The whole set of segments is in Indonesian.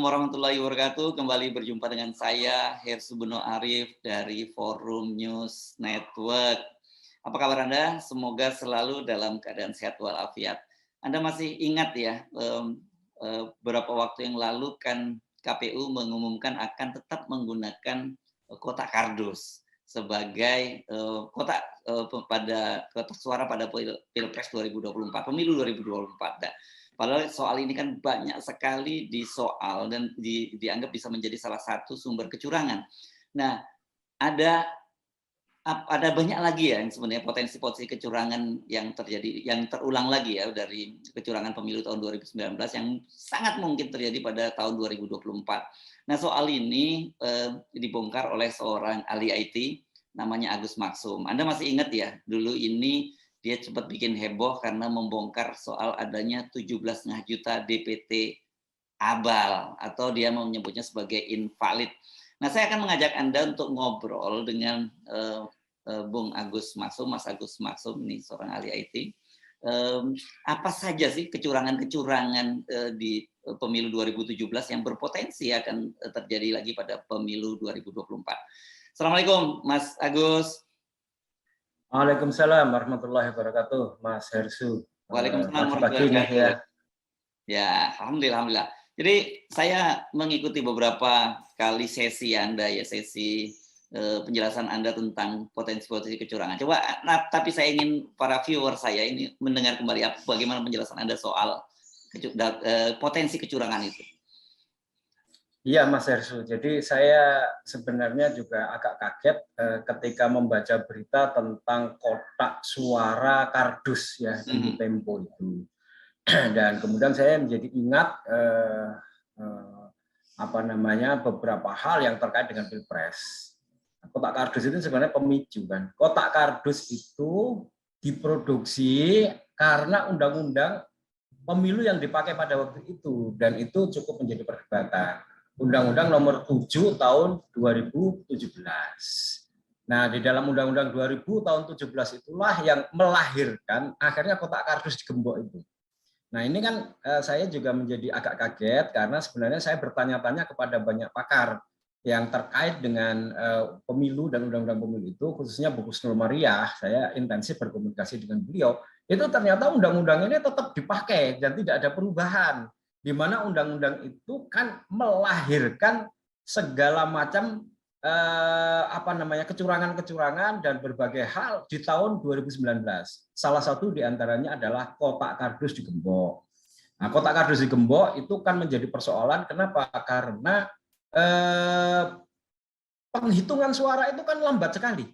warahmatullahi wabarakatuh. Kembali berjumpa dengan saya, Hersu Beno Arif dari Forum News Network. Apa kabar Anda? Semoga selalu dalam keadaan sehat walafiat. Anda masih ingat ya, beberapa waktu yang lalu kan KPU mengumumkan akan tetap menggunakan kotak kardus sebagai kotak suara pada Pilpres 2024, pemilu 2024. Padahal soal ini kan banyak sekali disoal dan dianggap bisa menjadi salah satu sumber kecurangan. Nah, ada banyak lagi ya yang sebenarnya potensi-potensi kecurangan yang terjadi, yang terulang lagi ya dari kecurangan pemilu tahun 2019 yang sangat mungkin terjadi pada tahun 2024. Nah, soal ini dibongkar oleh seorang ahli IT namanya Agus Maksum. Anda masih ingat ya, dulu ini dia sempat bikin heboh karena membongkar soal adanya 17,5 juta DPT abal atau dia menyebutnya sebagai invalid. Nah, saya akan mengajak Anda untuk ngobrol dengan Bung Agus Maksum, Mas Agus Maksum, ini seorang ahli IT. Apa saja sih kecurangan-kecurangan di pemilu 2017 yang berpotensi akan terjadi lagi pada pemilu 2024. Assalamualaikum, Mas Agus. Waalaikumsalam warahmatullahi wabarakatuh, Mas Hersu. Waalaikumsalam warahmatullahi wabarakatuh. Ya, alhamdulillah. Jadi saya mengikuti beberapa kali sesi Anda ya, sesi penjelasan Anda tentang potensi-potensi kecurangan. Coba, tapi saya ingin para viewer saya ini mendengar kembali bagaimana penjelasan Anda soal potensi kecurangan itu. Iya, Mas Hersu. Jadi saya sebenarnya juga agak kaget ketika membaca berita tentang kotak suara kardus ya di Tempo itu. Dan kemudian saya menjadi ingat beberapa hal yang terkait dengan Pilpres. Kotak kardus itu sebenarnya pemicu kan. Kotak kardus itu diproduksi karena undang-undang pemilu yang dipakai pada waktu itu, dan itu cukup menjadi perdebatan. Undang-Undang Nomor 7 Tahun 2017. Nah, di dalam Undang-Undang 2000 Tahun 17 itulah yang melahirkan akhirnya kotak kardus digembok itu. Nah, ini kan saya juga menjadi agak kaget karena sebenarnya saya bertanya-tanya kepada banyak pakar yang terkait dengan pemilu dan undang-undang pemilu itu, khususnya Bu Husnul Mariah. Saya intensif berkomunikasi dengan beliau. Itu ternyata undang-undang ini tetap dipakai dan tidak ada perubahan. Di mana undang-undang itu kan melahirkan segala macam kecurangan-kecurangan dan berbagai hal di tahun 2019. Salah satu diantaranya adalah kotak kardus digembok. Nah, kotak kardus digembok itu kan menjadi persoalan. Kenapa? Karena penghitungan suara itu kan lambat sekali.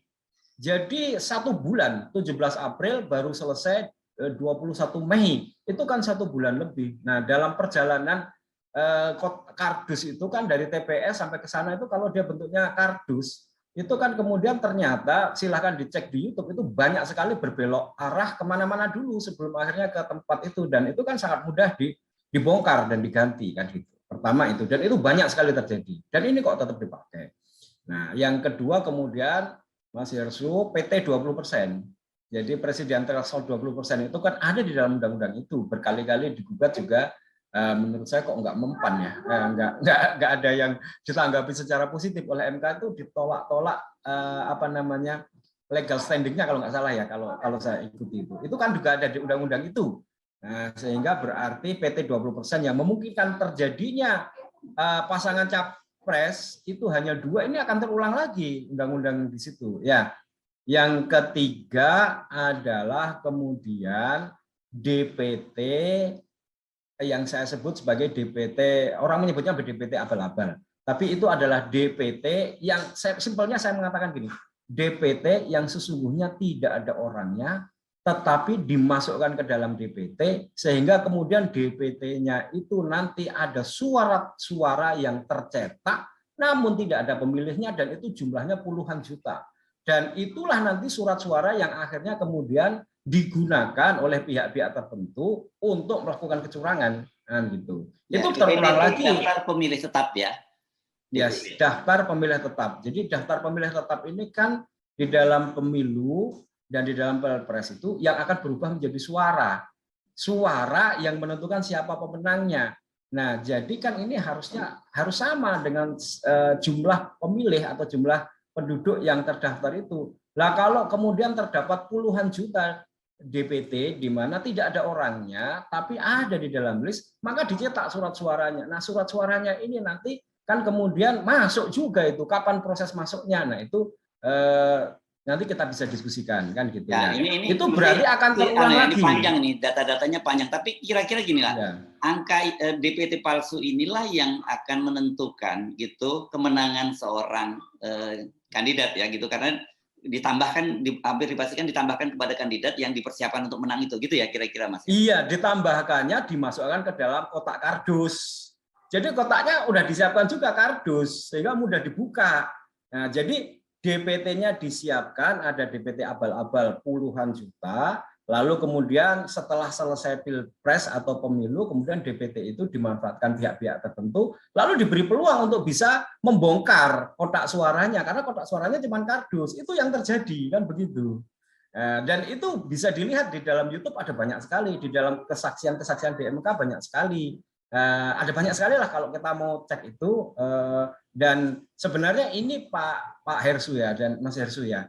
Jadi 1 bulan, 17 April baru selesai 21 Mei, itu kan 1 bulan lebih. Nah, dalam perjalanan kardus itu kan dari TPS sampai ke sana itu kalau dia bentuknya kardus, itu kan kemudian ternyata silahkan dicek di YouTube itu banyak sekali berbelok arah kemana-mana dulu sebelum akhirnya ke tempat itu, dan itu kan sangat mudah dibongkar dan diganti kan gitu. Pertama itu, dan itu banyak sekali terjadi. Dan ini kok tetap dipakai. Nah, yang kedua kemudian Mas Hersu, PT 20%. Jadi presiden threshold 20% itu kan ada di dalam undang-undang itu, berkali-kali digugat juga. Menurut saya kok nggak mempan ya, nggak ada yang ditanggapi secara positif oleh MK, itu ditolak-tolak legal standingnya kalau nggak salah ya, kalau saya ikuti itu kan juga ada di undang-undang itu. Nah, sehingga berarti PT 20% yang memungkinkan terjadinya pasangan capres itu hanya 2, ini akan terulang lagi undang-undang di situ ya. Yang ketiga adalah kemudian DPT yang saya sebut sebagai DPT, orang menyebutnya DPT abal-abal, tapi itu adalah DPT yang simpelnya saya mengatakan gini, DPT yang sesungguhnya tidak ada orangnya, tetapi dimasukkan ke dalam DPT sehingga kemudian DPT-nya itu nanti ada suara yang tercetak, namun tidak ada pemilihnya, dan itu jumlahnya puluhan juta. Dan itulah nanti surat suara yang akhirnya kemudian digunakan oleh pihak-pihak tertentu untuk melakukan kecurangan, gitu. Ya, itu terulang lagi. Daftar pemilih tetap ya. Yes, daftar pemilih tetap. Jadi daftar pemilih tetap ini kan di dalam pemilu dan di dalam Pilpres itu yang akan berubah menjadi suara yang menentukan siapa pemenangnya. Nah, jadi kan ini harus sama dengan jumlah pemilih atau jumlah penduduk yang terdaftar itu. Nah, kalau kemudian terdapat puluhan juta DPT di mana tidak ada orangnya, tapi ada di dalam list, maka dicetak surat suaranya. Nah, surat suaranya ini nanti kan kemudian masuk juga itu. Kapan proses masuknya? Nah, itu nanti kita bisa diskusikan kan gitu Ya, ya. ini Itu berarti akan terulang ini lagi. panjang nih, data-datanya panjang. Tapi kira-kira gini lah, Ya. angka DPT palsu inilah yang akan menentukan gitu kemenangan seorang kandidat ya gitu, karena ditambahkan hampir dipastikan ditambahkan kepada kandidat yang dipersiapkan untuk menang itu gitu ya kira-kira Mas. Iya, ditambahkannya dimasukkan ke dalam kotak kardus. Jadi kotaknya udah disiapkan juga kardus sehingga mudah dibuka. Nah, jadi DPT-nya disiapkan, ada DPT abal-abal puluhan juta, lalu kemudian setelah selesai pilpres atau pemilu, kemudian DPT itu dimanfaatkan pihak-pihak tertentu, lalu diberi peluang untuk bisa membongkar kotak suaranya, karena kotak suaranya cuma kardus. Itu yang terjadi, kan begitu. Dan itu bisa dilihat di dalam YouTube, ada banyak sekali, di dalam kesaksian-kesaksian BMK banyak sekali. Ada banyak sekali lah kalau kita mau cek itu. Dan sebenarnya ini Pak Hersu ya dan Mas Hersu ya,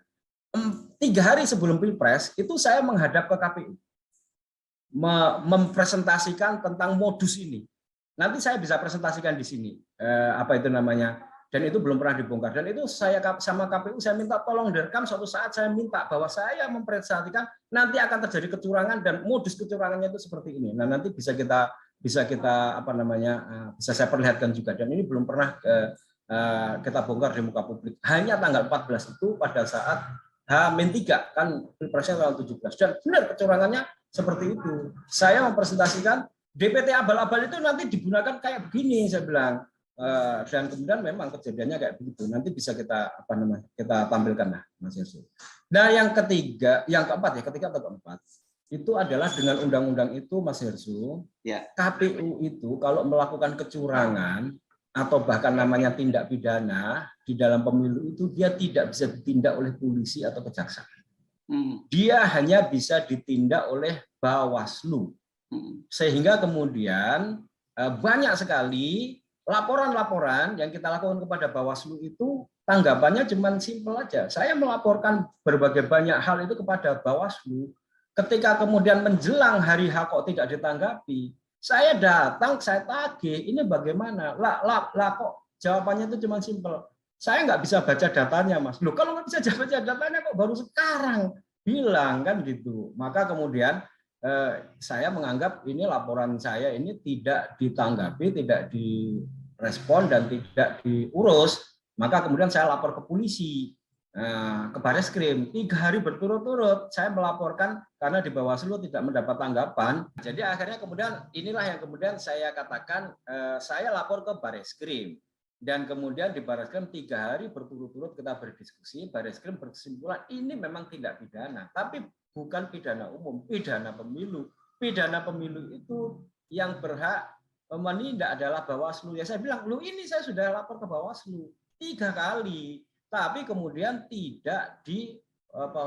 3 hari sebelum Pilpres itu saya menghadap ke KPU mempresentasikan tentang modus ini. Nanti saya bisa presentasikan di sini apa itu namanya, dan itu belum pernah dibongkar. Dan itu saya sama KPU saya minta tolong direkam, suatu saat saya minta bahwa saya mempresentasikan nanti akan terjadi kecurangan dan modus kecurangannya itu seperti ini. Nah, nanti bisa kita apa namanya bisa saya perlihatkan juga, dan ini belum pernah kita bongkar di muka publik. Hanya tanggal 14 itu pada saat H-3 kan Pilpresnya tanggal 17, dan benar kecurangannya seperti itu. Saya mempresentasikan DPT abal-abal itu nanti digunakan kayak begini, saya bilang. Dan kemudian memang kejadiannya kayak begitu. Nanti bisa kita kita tampilkan lah, Mas Yesus. Nah, yang keempat itu adalah dengan undang-undang itu, Mas Hersu, ya. KPU itu kalau melakukan kecurangan atau bahkan namanya tindak pidana di dalam pemilu itu, dia tidak bisa ditindak oleh polisi atau kejaksaan. Dia hanya bisa ditindak oleh Bawaslu. Sehingga kemudian banyak sekali laporan-laporan yang kita lakukan kepada Bawaslu itu tanggapannya cuma simpel aja. Saya melaporkan berbagai banyak hal itu kepada Bawaslu. Ketika kemudian menjelang hari H kok tidak ditanggapi, saya datang, saya tagih, ini bagaimana? Lah kok jawabannya itu cuma simpel. Saya nggak bisa baca datanya, Mas. Loh, kalau nggak bisa baca datanya kok baru sekarang bilang, kan gitu. Maka kemudian saya menganggap ini laporan saya ini tidak ditanggapi, tidak direspon, dan tidak diurus. Maka kemudian saya lapor ke polisi, ke Bareskrim. 3 hari berturut-turut saya melaporkan karena di Bawaslu tidak mendapat tanggapan. Jadi akhirnya kemudian inilah yang kemudian saya katakan, saya lapor ke Bareskrim. Dan kemudian di Bareskrim 3 hari berturut-turut kita berdiskusi. Bareskrim berkesimpulan ini memang tidak pidana, tapi bukan pidana umum, pidana pemilu. Pidana pemilu itu yang berhak menindak adalah Bawaslu. Ya saya bilang, lu ini saya sudah lapor ke Bawaslu 3 kali, tapi kemudian tidak di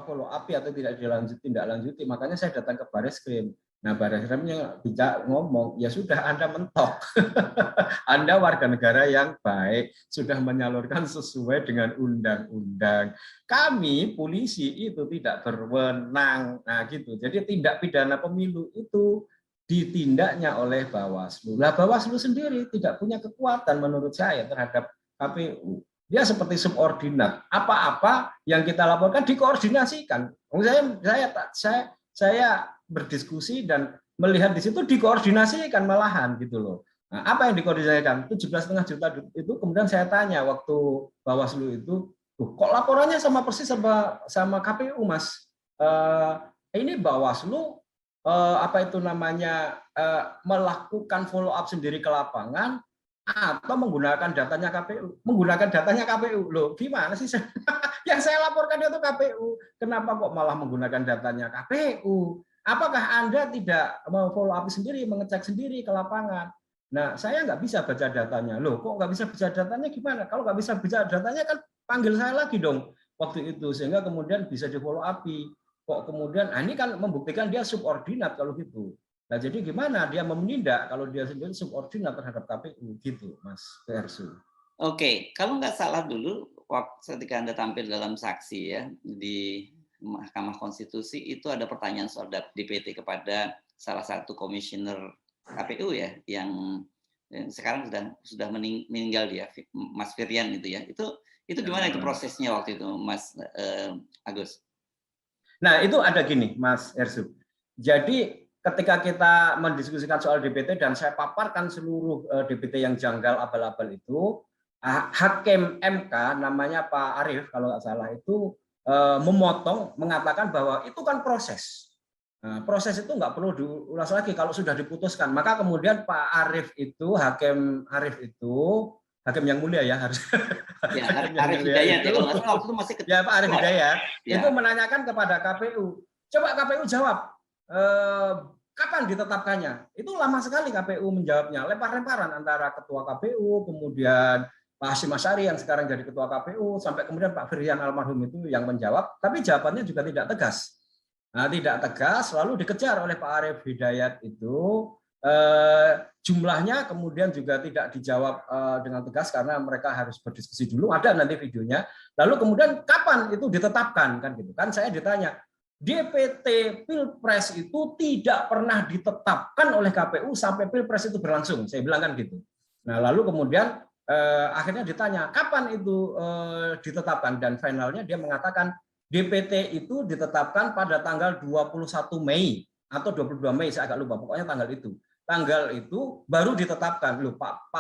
follow up atau tidak lanjuti. Makanya saya datang ke Bareskrim. Nah, Bareskrimnya bisa ngomong, ya sudah Anda mentok. Anda warga negara yang baik, sudah menyalurkan sesuai dengan undang-undang. Kami polisi itu tidak berwenang. Nah, gitu. Jadi tindak pidana pemilu itu ditindaknya oleh Bawaslu. Nah, Bawaslu sendiri tidak punya kekuatan menurut saya terhadap KPU. Dia seperti subordinat. Apa-apa yang kita laporkan dikoordinasikan. Saya berdiskusi dan melihat di situ dikoordinasikan malahan gitu loh. Nah, apa yang dikoordinasikan? 17,5 juta itu kemudian saya tanya waktu Bawaslu itu, kok laporannya sama persis sama KPU, Mas? Ini Bawaslu apa itu namanya melakukan follow up sendiri ke lapangan atau menggunakan datanya KPU? Menggunakan datanya KPU. Loh, gimana sih? Yang saya laporkan itu KPU. Kenapa kok malah menggunakan datanya KPU? Apakah Anda tidak mau follow up sendiri, mengecek sendiri ke lapangan? Nah, saya nggak bisa baca datanya. Loh, kok nggak bisa baca datanya gimana? Kalau nggak bisa baca datanya kan panggil saya lagi dong waktu itu, sehingga kemudian bisa di follow up. Kok kemudian, ini kan membuktikan dia subordinat kalau gitu. Nah, jadi gimana dia menindak kalau dia sendiri subordinat terhadap KPU gitu, Mas Versu. Oke, kalau nggak salah dulu waktu ketika Anda tampil dalam saksi ya di Mahkamah Konstitusi itu ada pertanyaan soal DPT kepada salah satu komisioner KPU ya yang sekarang sudah meninggal dia, Mas Firian itu ya. Itu gimana itu prosesnya waktu itu, Mas Agus? Nah, itu ada gini, Mas Ersu. Jadi ketika kita mendiskusikan soal DPT dan saya paparkan seluruh DPT yang janggal abal-abal itu, Hakim MK namanya Pak Arief kalau nggak salah itu memotong mengatakan bahwa itu kan proses. Nah, proses itu nggak perlu diulas lagi kalau sudah diputuskan. Maka kemudian Pak Arief itu, Hakim Arief itu, Hakim yang mulia ya harus. Ya, Arief Hidayat ya kalau nggak salah waktu itu masih ya Pak Arief Hidayat ya. itu menanyakan kepada KPU. Coba KPU jawab. Kapan ditetapkannya? Itu lama sekali KPU menjawabnya. Lempar-lemparan antara ketua KPU, kemudian Pak Hasyim Asyari yang sekarang jadi ketua KPU, sampai kemudian Pak Firian almarhum itu yang menjawab, tapi jawabannya juga tidak tegas. Nah, tidak tegas, lalu dikejar oleh Pak Arief Hidayat itu, jumlahnya kemudian juga tidak dijawab dengan tegas karena mereka harus berdiskusi dulu, ada nanti videonya. Lalu kemudian kapan itu ditetapkan kan gitu kan? Saya ditanya, DPT Pilpres itu tidak pernah ditetapkan oleh KPU sampai Pilpres itu berlangsung, saya bilang kan gitu. Nah, lalu kemudian akhirnya ditanya kapan itu ditetapkan dan finalnya dia mengatakan DPT itu ditetapkan pada tanggal 21 Mei atau 22 Mei saya agak lupa pokoknya tanggal itu. Tanggal itu baru ditetapkan. Loh Pak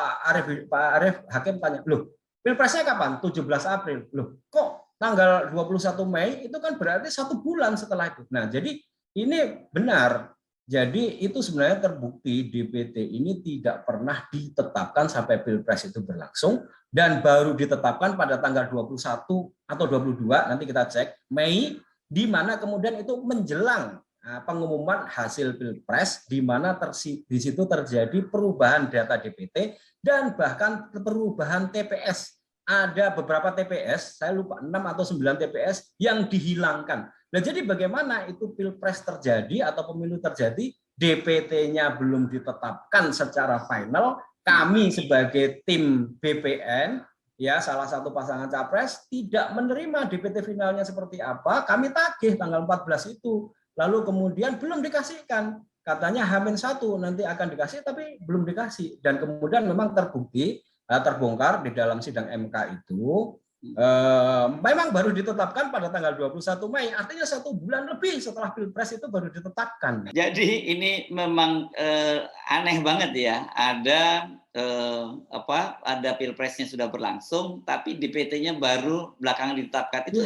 Arief Hakim tanya, "Loh, Pilpresnya kapan?" 17 April. Loh, kok tanggal 21 Mei itu kan berarti 1 bulan setelah itu. Nah, jadi ini benar. Jadi itu sebenarnya terbukti DPT ini tidak pernah ditetapkan sampai Pilpres itu berlangsung dan baru ditetapkan pada tanggal 21 atau 22 nanti kita cek Mei di mana kemudian itu menjelang pengumuman hasil Pilpres di mana di situ terjadi perubahan data DPT dan bahkan perubahan TPS. Ada beberapa TPS, saya lupa 6 atau 9 TPS yang dihilangkan. Nah, jadi bagaimana itu Pilpres terjadi atau pemilu terjadi, DPT-nya belum ditetapkan secara final, kami sebagai tim BPN, ya salah satu pasangan capres, tidak menerima DPT finalnya seperti apa, kami tagih tanggal 14 itu. Lalu kemudian belum dikasihkan, katanya H-1 nanti akan dikasih, tapi belum dikasih. Dan kemudian memang terbongkar di dalam sidang MK itu memang baru ditetapkan pada tanggal 21 Mei, artinya 1 bulan lebih setelah Pilpres itu baru ditetapkan. Jadi ini memang aneh banget ya, ada ada Pilpresnya sudah berlangsung, tapi DPT-nya baru belakangan ditetapkan. Itu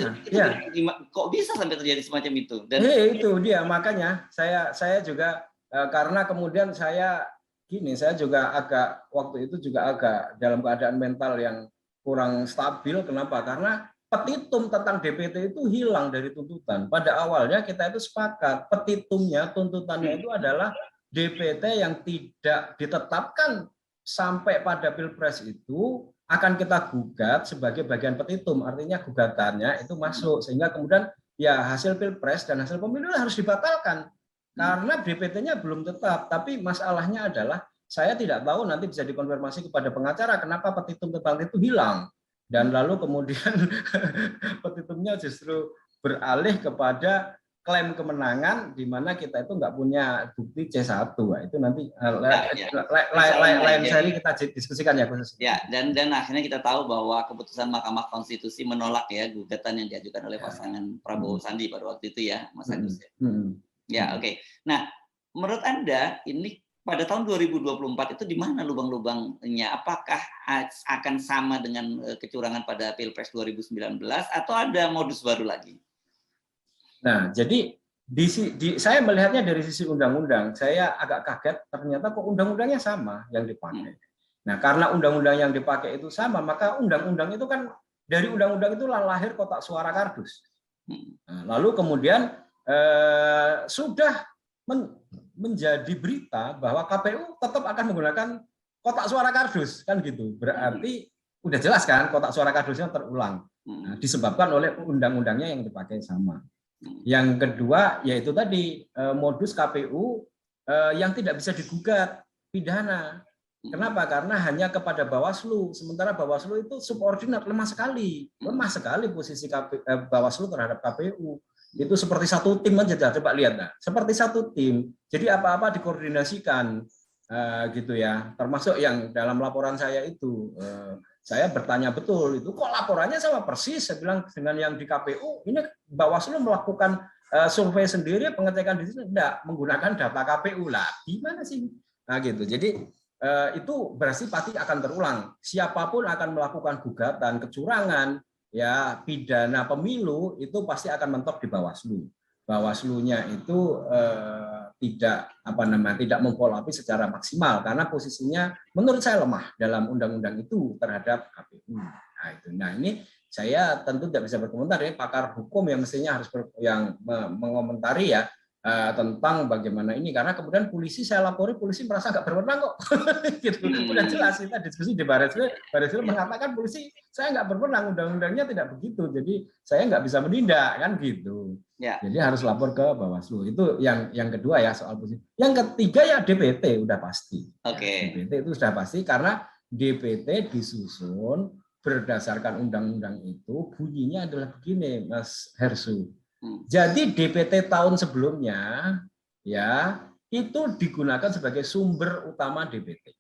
kok bisa sampai terjadi semacam itu? Dan itu dia makanya saya juga karena kemudian saya juga waktu itu juga agak dalam keadaan mental yang kurang stabil. Kenapa? Karena petitum tentang DPT itu hilang dari tuntutan. Pada awalnya kita itu sepakat petitumnya, tuntutannya itu adalah DPT yang tidak ditetapkan sampai pada Pilpres itu akan kita gugat sebagai bagian petitum. Artinya gugatannya itu masuk sehingga kemudian ya hasil Pilpres dan hasil pemilu harus dibatalkan. Karena DPT-nya belum tetap, tapi masalahnya adalah saya tidak tahu nanti bisa dikonfirmasi kepada pengacara kenapa petitum tentang itu hilang. Dan lalu kemudian petitumnya justru beralih kepada klaim kemenangan di mana kita itu nggak punya bukti C1. Nah, itu nanti lain seri kita diskusikan ya khusus. Ya, dan akhirnya kita tahu bahwa keputusan Mahkamah Konstitusi menolak ya gugatan yang diajukan oleh pasangan Prabowo Sandi pada waktu itu ya, Mas Agus. Ya, oke. Nah, menurut Anda ini pada tahun 2024 itu di mana lubang-lubangnya? Apakah akan sama dengan kecurangan pada Pilpres 2019 atau ada modus baru lagi? Nah, jadi saya melihatnya dari sisi undang-undang, saya agak kaget ternyata kok undang-undangnya sama yang dipakai. Nah, karena undang-undang yang dipakai itu sama, maka undang-undang itu kan dari undang-undang itulah lahir kotak suara kardus. Nah, lalu kemudian sudah menjadi berita bahwa KPU tetap akan menggunakan kotak suara kardus kan gitu. Berarti udah jelas kan kotak suara kardusnya terulang. Nah, disebabkan oleh undang-undangnya yang dipakai sama. Yang kedua yaitu tadi modus KPU yang tidak bisa digugat pidana. Kenapa? Karena hanya kepada Bawaslu. Sementara Bawaslu itu subordinat, lemah sekali posisi Bawaslu terhadap KPU. Itu seperti satu tim aja, coba lihat, nah. Seperti satu tim. Jadi apa-apa dikoordinasikan, gitu ya. Termasuk yang dalam laporan saya itu, saya bertanya betul itu, kok laporannya sama persis? Saya bilang dengan yang di KPU, ini Bawaslu melakukan survei sendiri, pengecekan di sini, enggak menggunakan data KPU lah. Gimana sih? Nah gitu. Jadi itu berarti pasti akan terulang. Siapapun akan melakukan gugatan kecurangan, ya pidana pemilu itu pasti akan mentok di Bawaslu. Bawaslunya itu tidak memfollow up secara maksimal karena posisinya menurut saya lemah dalam undang-undang itu terhadap KPU. Nah ini saya tentu tidak bisa berkomentar, ini pakar hukum yang mestinya harus mengomentari ya. Tentang bagaimana ini, karena kemudian polisi saya lapori, polisi merasa nggak berwenang kok. Gitu. Udah jelas kita diskusi di Baris-Krim mengatakan polisi saya nggak berwenang, undang-undangnya tidak begitu, jadi saya nggak bisa menindak kan gitu. Ya. Jadi harus lapor ke Bawaslu. Itu yang kedua ya soal polisi. Yang ketiga ya DPT udah pasti. DPT itu sudah pasti karena DPT disusun berdasarkan undang-undang itu bunyinya adalah begini, Mas Hersu. Jadi DPT tahun sebelumnya ya itu digunakan sebagai sumber utama DPT.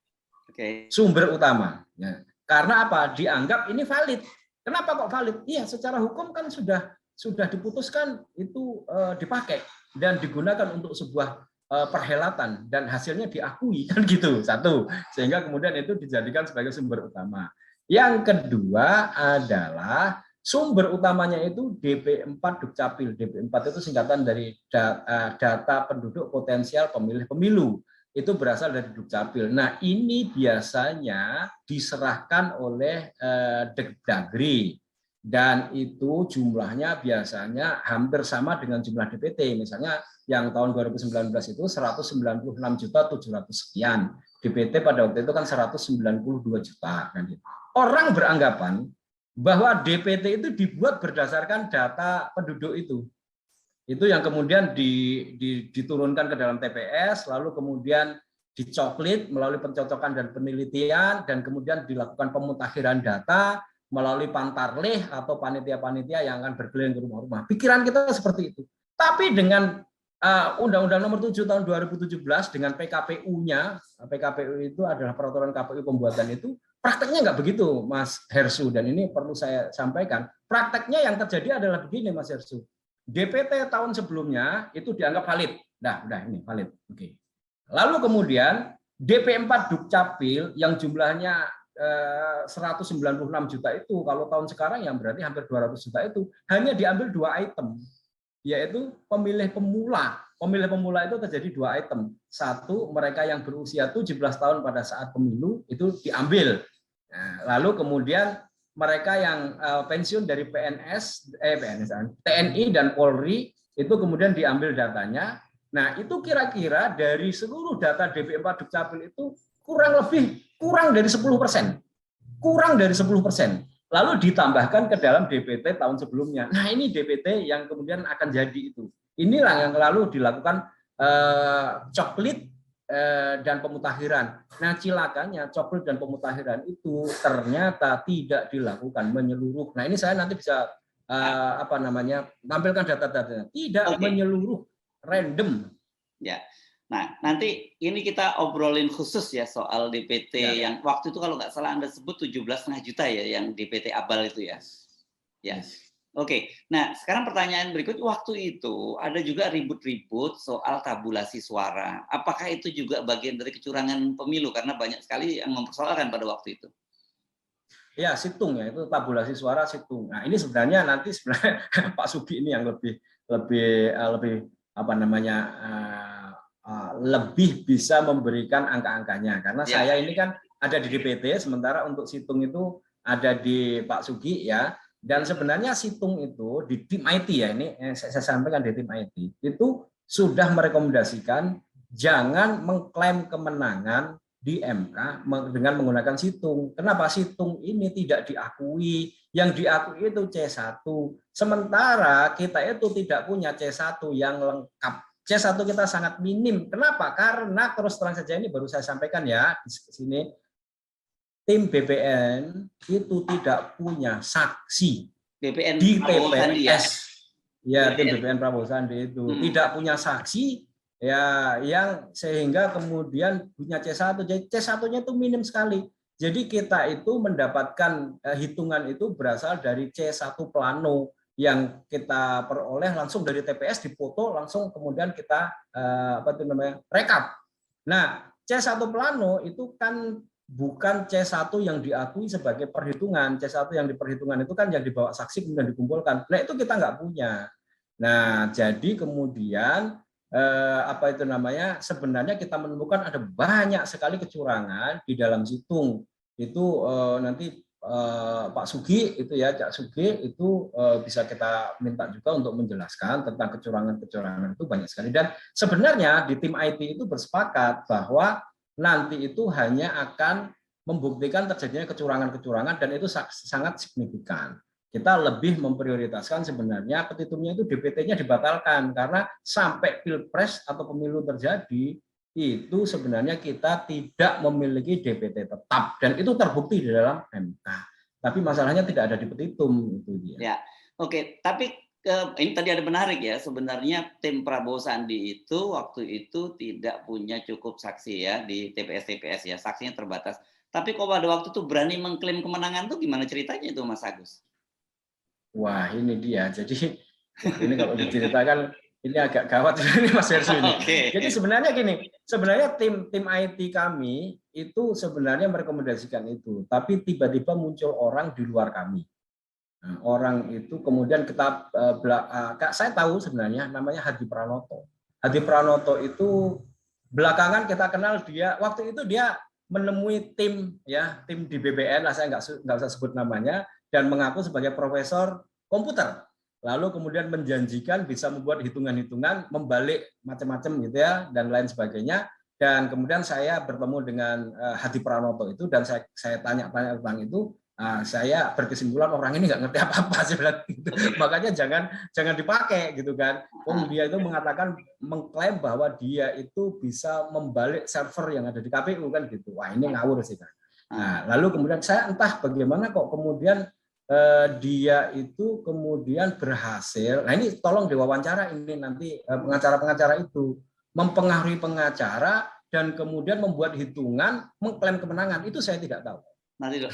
Sumber utama. Ya. Karena apa? Dianggap ini valid. Kenapa kok valid? Iya, secara hukum kan sudah diputuskan itu dipakai dan digunakan untuk sebuah perhelatan dan hasilnya diakui kan gitu. Satu. Sehingga kemudian itu dijadikan sebagai sumber utama. Yang kedua adalah sumber utamanya itu DP4 Dukcapil. DP4 itu singkatan dari data penduduk potensial pemilih pemilu. Itu berasal dari Dukcapil. Nah, ini biasanya diserahkan oleh Dagri. Dan itu jumlahnya biasanya hampir sama dengan jumlah DPT. Misalnya yang tahun 2019 itu 196.700.000 sekian. DPT pada waktu itu kan 192 juta. Orang beranggapan bahwa DPT itu dibuat berdasarkan data penduduk itu. Itu yang kemudian diturunkan ke dalam TPS, lalu kemudian dicoklit melalui pencocokan dan penelitian, dan kemudian dilakukan pemutakhiran data melalui pantarlih atau panitia-panitia yang akan berkeliling ke rumah-rumah. Pikiran kita seperti itu. Tapi dengan Undang-Undang Nomor 7 Tahun 2017 dengan PKPU-nya, PKPU itu adalah peraturan KPU pembuatan itu, prakteknya nggak begitu, Mas Hersu, dan ini perlu saya sampaikan. Prakteknya yang terjadi adalah begini, Mas Hersu. DPT tahun sebelumnya itu dianggap valid. Udah ini valid. Oke. Lalu kemudian DP4 Dukcapil yang jumlahnya 196 juta itu, kalau tahun sekarang yang berarti hampir 200 juta itu, hanya diambil 2 item, yaitu pemilih pemula. Pemilih pemula itu terjadi 2 item. Satu, mereka yang berusia 17 tahun pada saat pemilu itu diambil. Nah, lalu kemudian mereka yang pensiun dari TNI dan Polri itu kemudian diambil datanya. Nah, itu kira-kira dari seluruh data DP4 Dukcapil itu kurang dari 10%. Kurang dari 10%. Lalu ditambahkan ke dalam DPT tahun sebelumnya. Nah, ini DPT yang kemudian akan jadi itu. Inilah yang lalu dilakukan coklit dan pemutakhiran. Nah, cilakanya coklit dan pemutakhiran itu ternyata tidak dilakukan menyeluruh. Nah, ini saya nanti bisa tampilkan data-datanya. Tidak menyeluruh, random. Ya. Nah, nanti ini kita obrolin khusus ya soal DPT yang waktu itu kalau nggak salah Anda sebut 17,5 juta ya yang DPT abal itu ya. Ya. Oke. Nah, sekarang pertanyaan berikut, waktu itu ada juga ribut-ribut soal tabulasi suara. Apakah itu juga bagian dari kecurangan pemilu karena banyak sekali yang mempersoalkan pada waktu itu? Ya, situng ya, itu tabulasi suara situng. Nah, ini sebenarnya nanti Pak Sugi ini yang lebih lebih bisa memberikan angka-angkanya karena saya ini kan ada di DPT, sementara untuk situng itu ada di Pak Sugi ya. Dan sebenarnya situng itu di tim IT ya, ini saya sampaikan di tim IT itu sudah merekomendasikan jangan mengklaim kemenangan di MK dengan menggunakan situng. Kenapa? Situng ini tidak diakui, yang diakui itu C1. Sementara kita itu tidak punya C1 yang lengkap C1 kita sangat minim. Kenapa? Karena terus terang saja ini baru saya sampaikan ya di sini, tim BPN itu tidak punya saksi BPN di Prabowo Sandi ya. TPS. Ya, tim BPN Prabowo Sandi itu tidak punya saksi ya yang sehingga kemudian punya C1. Jadi C1-nya itu minim sekali. Jadi kita itu mendapatkan hitungan itu berasal dari C1 plano yang kita peroleh langsung dari TPS, dipoto langsung kemudian kita rekap. Nah, C1 plano itu kan bukan C1 yang diakui sebagai perhitungan. C1 yang diperhitungan itu kan yang dibawa saksi kemudian dikumpulkan. Nah, itu kita nggak punya. Nah, jadi kemudian sebenarnya kita menemukan ada banyak sekali kecurangan di dalam situng. Itu nanti Pak Sugi itu ya, Cak Sugi itu bisa kita minta juga untuk menjelaskan tentang kecurangan-kecurangan itu banyak sekali. Dan sebenarnya di tim IT itu bersepakat bahwa nanti itu hanya akan membuktikan terjadinya kecurangan-kecurangan dan itu sangat signifikan. Kita lebih memprioritaskan sebenarnya petitumnya itu DPT-nya dibatalkan karena sampai pilpres atau pemilu terjadi itu sebenarnya kita tidak memiliki DPT tetap dan itu terbukti di dalam MK. Tapi masalahnya tidak ada di petitum itu dia. Ya, oke. Tapi ini tadi ada menarik ya. Sebenarnya tim Prabowo Sandi itu waktu itu tidak punya cukup saksi ya di TPS ya. Saksinya terbatas. Tapi kok pada waktu itu berani mengklaim kemenangan tuh gimana ceritanya itu Mas Agus? Wah, ini dia. Jadi ini kalau diceritakan ini agak gawat ini Mas Hersu ini. Okay. Jadi sebenarnya gini, sebenarnya tim IT kami itu sebenarnya merekomendasikan itu, tapi tiba-tiba muncul orang di luar kami. Nah, orang itu kemudian kita saya tahu sebenarnya namanya Hadi Pranoto. Hadi Pranoto itu belakangan kita kenal dia waktu itu dia menemui tim di BBN lah, saya nggak usah sebut namanya, dan mengaku sebagai profesor komputer. Lalu kemudian menjanjikan bisa membuat hitungan-hitungan, membalik macam-macam gitu ya, dan lain sebagainya. Dan kemudian saya bertemu dengan Hadi Pranoto itu, dan saya tanya-tanya tentang itu. Saya berkesimpulan orang ini nggak ngerti apa-apa sih, gitu. Makanya jangan dipakai gitu kan. Dia itu mengklaim bahwa dia itu bisa membalik server yang ada di KPU kan gitu. Wah, ini ngawur sih kan. Nah, lalu kemudian saya entah bagaimana kok kemudian dia itu kemudian berhasil. Nah, ini tolong diwawancara ini nanti pengacara-pengacara itu mempengaruhi pengacara dan kemudian membuat hitungan mengklaim kemenangan. Itu saya tidak tahu. Nanti dulu.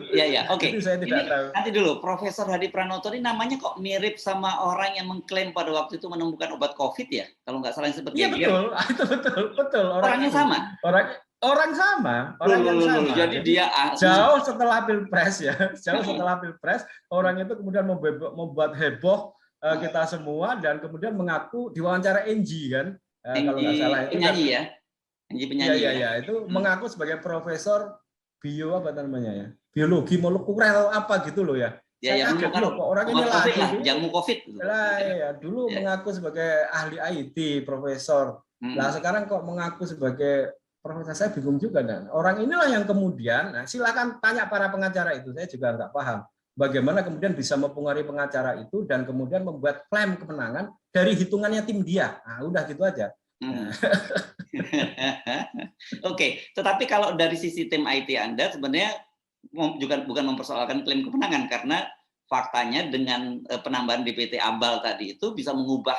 Iya, oke. Itu saya tidak tahu. Nanti dulu, Profesor Hadi Pranoto ini namanya kok mirip sama orang yang mengklaim pada waktu itu menemukan obat COVID ya? Kalau nggak salah yang seperti Iya betul, itu betul. Orangnya sama. Orang yang sama. Jadi dia jauh setelah pilpres ya, orang itu kemudian membuat heboh kita semua dan kemudian mengaku diwawancara Enji kan, kalau nggak salah itu penyanyi ya, Enji penyanyi. Iya, itu mengaku sebagai profesor biologi molekuler atau apa gitu loh ya. Ya, kok orang ini lagi jamu COVID. Dulu mengaku sebagai ahli IT, profesor. Nah, sekarang kok mengaku sebagai profesor, saya bingung juga. Dan orang inilah yang kemudian, silakan tanya para pengacara itu, saya juga nggak paham. Bagaimana kemudian bisa mempengaruhi pengacara itu dan kemudian membuat klaim kemenangan dari hitungannya tim dia. Nah, udah gitu aja. Oke, tetapi kalau dari sisi tim IT Anda sebenarnya juga bukan mempersoalkan klaim kemenangan karena faktanya dengan penambahan DPT ABAL tadi itu bisa mengubah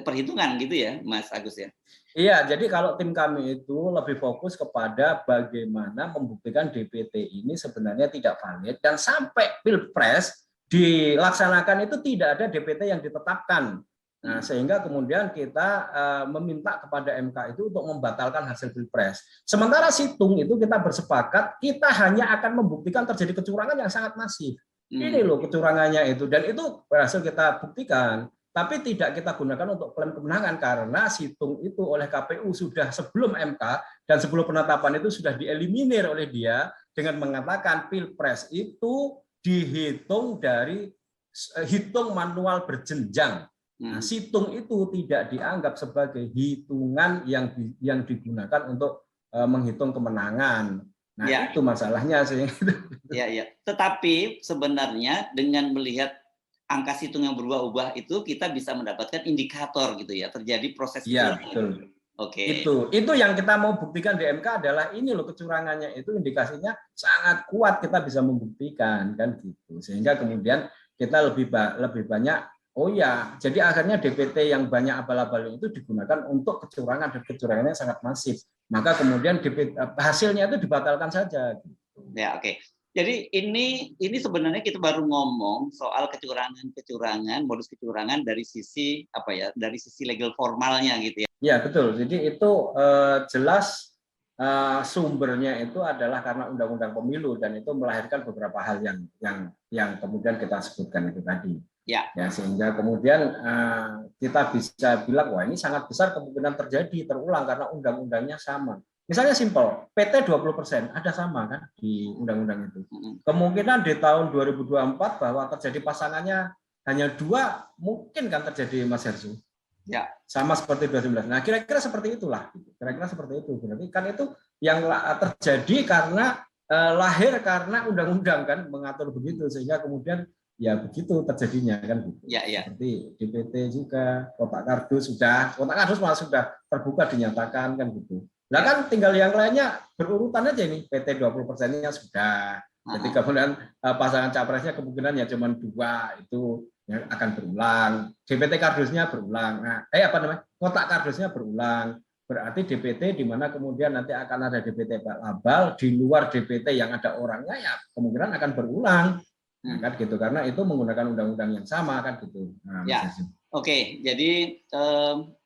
perhitungan gitu ya, Mas Agus ya. Iya, jadi kalau tim kami itu lebih fokus kepada bagaimana membuktikan DPT ini sebenarnya tidak valid dan sampai pilpres dilaksanakan itu tidak ada DPT yang ditetapkan. Nah, sehingga kemudian kita meminta kepada MK itu untuk membatalkan hasil pilpres. Sementara situng itu kita bersepakat kita hanya akan membuktikan terjadi kecurangan yang sangat masif. Ini loh kecurangannya itu, dan itu berhasil kita buktikan. Tapi tidak kita gunakan untuk klaim kemenangan karena situng itu oleh KPU sudah sebelum MK dan sebelum penetapan itu sudah dieliminir oleh dia dengan mengatakan pilpres itu dihitung dari hitung manual berjenjang. Nah, situng itu tidak dianggap sebagai hitungan yang digunakan untuk menghitung kemenangan. Nah, itu masalahnya sih. Ya. Tetapi sebenarnya dengan melihat angka situng yang berubah-ubah itu kita bisa mendapatkan indikator gitu ya, terjadi proses Iya, kecurangan. betul. Oke. Itu yang kita mau buktikan di MK adalah ini loh kecurangannya itu indikasinya sangat kuat kita bisa membuktikan kan gitu. Sehingga kemudian kita lebih banyak oh ya, jadi akhirnya DPT yang banyak abal-abal itu digunakan untuk kecurangan dan kecurangannya sangat masif. Maka kemudian hasilnya itu dibatalkan saja gitu. Ya, oke. Jadi ini sebenarnya kita baru ngomong soal kecurangan, modus kecurangan dari sisi apa ya? Dari sisi legal formalnya gitu ya. Ya, betul. Jadi itu jelas sumbernya itu adalah karena Undang-Undang Pemilu dan itu melahirkan beberapa hal yang kemudian kita sebutkan itu tadi. Ya. Ya, sehingga kemudian kita bisa bilang wah ini sangat besar kemungkinan terjadi terulang karena undang-undangnya sama. Misalnya simpel, PT 20% ada sama kan di undang-undang itu. Kemungkinan di tahun 2024 bahwa terjadi pasangannya hanya 2 mungkin kan terjadi Mas Hersu. Ya. Sama seperti 2019. Nah, kira-kira seperti itulah. Kira-kira seperti itu. Berarti kan itu yang terjadi karena lahir karena undang-undang kan mengatur begitu sehingga kemudian ya begitu terjadinya kan gitu. Ya, ya. Seperti DPT juga, kotak kardus malah sudah terbuka dinyatakan kan gitu. Nah kan tinggal yang lainnya berurutan aja ini PT 20%-nya sudah. Jadi kemudian pasangan capresnya kemungkinan ya cuma 2 itu yang akan berulang. DPT kardusnya berulang. Nah, kotak kardusnya berulang. Berarti DPT di mana kemudian nanti akan ada DPT abal di luar DPT yang ada orangnya ya kemungkinan akan berulang. Nah, kan gitu karena itu menggunakan undang-undang yang sama kan gitu. Nah, ya. Oke, jadi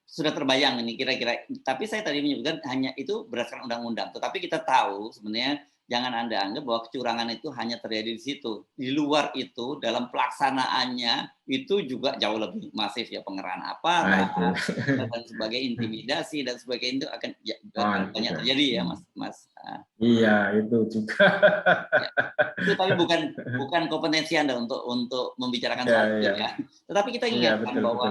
sudah terbayang ini kira-kira. Tapi saya tadi menyebutkan hanya itu berdasarkan undang-undang. Tetapi kita tahu sebenarnya jangan Anda anggap bahwa kecurangan itu hanya terjadi di situ. Di luar itu dalam pelaksanaannya itu juga jauh lebih masif ya, pengerahan aparat dan sebagainya, intimidasi dan sebagainya itu akan banyak terjadi ya Mas. Iya, itu juga. Ya. Itu tapi bukan kompetensi Anda untuk membicarakan soal itu ya. Tetapi kita ingatkan bahwa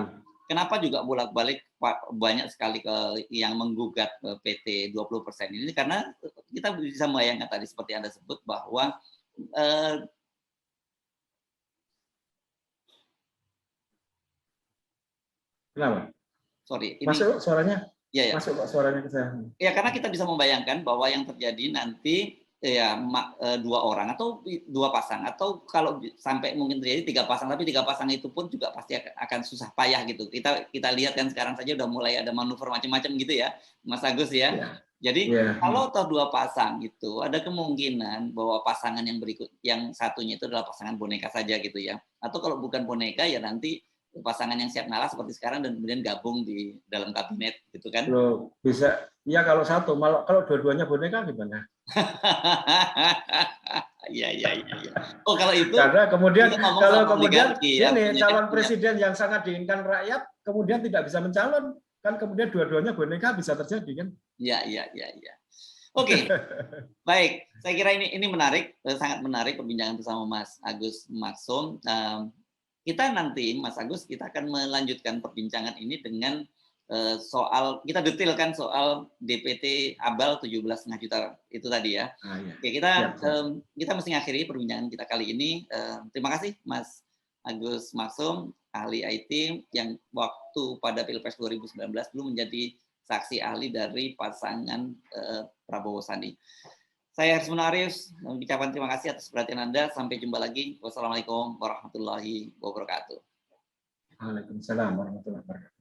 kenapa juga bolak-balik banyak sekali yang menggugat PT 20% ini karena kita bisa membayangkan tadi seperti Anda sebut bahwa Kenapa? Sorry, ini masuk suaranya? Ya. Masuk Pak suaranya ke saya. Ya, karena kita bisa membayangkan bahwa yang terjadi nanti ya 2 orang atau 2 pasang atau kalau sampai mungkin terjadi 3 pasang, tapi 3 pasang itu pun juga pasti akan susah payah gitu. Kita lihat kan sekarang saja udah mulai ada manuver macam-macam gitu ya, Mas Agus ya. Jadi kalau toh 2 pasang itu ada kemungkinan bahwa pasangan yang satunya itu adalah pasangan boneka saja gitu ya. Atau kalau bukan boneka ya nanti pasangan yang siap ngalah seperti sekarang dan kemudian gabung di dalam kabinet gitu kan. Loh, bisa ya kalau satu, malah kalau dua-duanya boneka gimana? Iya. Oh, kalau itu karena kemudian ya, ini calon presiden yang sangat diinginkan rakyat kemudian tidak bisa mencalon, kan kemudian dua-duanya boneka bisa terjadi kan? Iya. Oke. Baik, saya kira ini menarik, sangat menarik perbincangan bersama Mas Agus Maksum. Kita nanti Mas Agus kita akan melanjutkan perbincangan ini dengan soal kita detailkan soal DPT abal 17,5 juta itu tadi ya. Oke, kita mesti ngakhiri perbincangan kita kali ini. Terima kasih Mas Agus Maksum, ahli IT yang waktu pada Pilpres 2019 belum menjadi saksi ahli dari pasangan Prabowo Sandi. Saya Hersubun Arif, mengucapkan terima kasih atas perhatian Anda. Sampai jumpa lagi. Wassalamualaikum warahmatullahi wabarakatuh. Waalaikumsalam warahmatullahi wabarakatuh.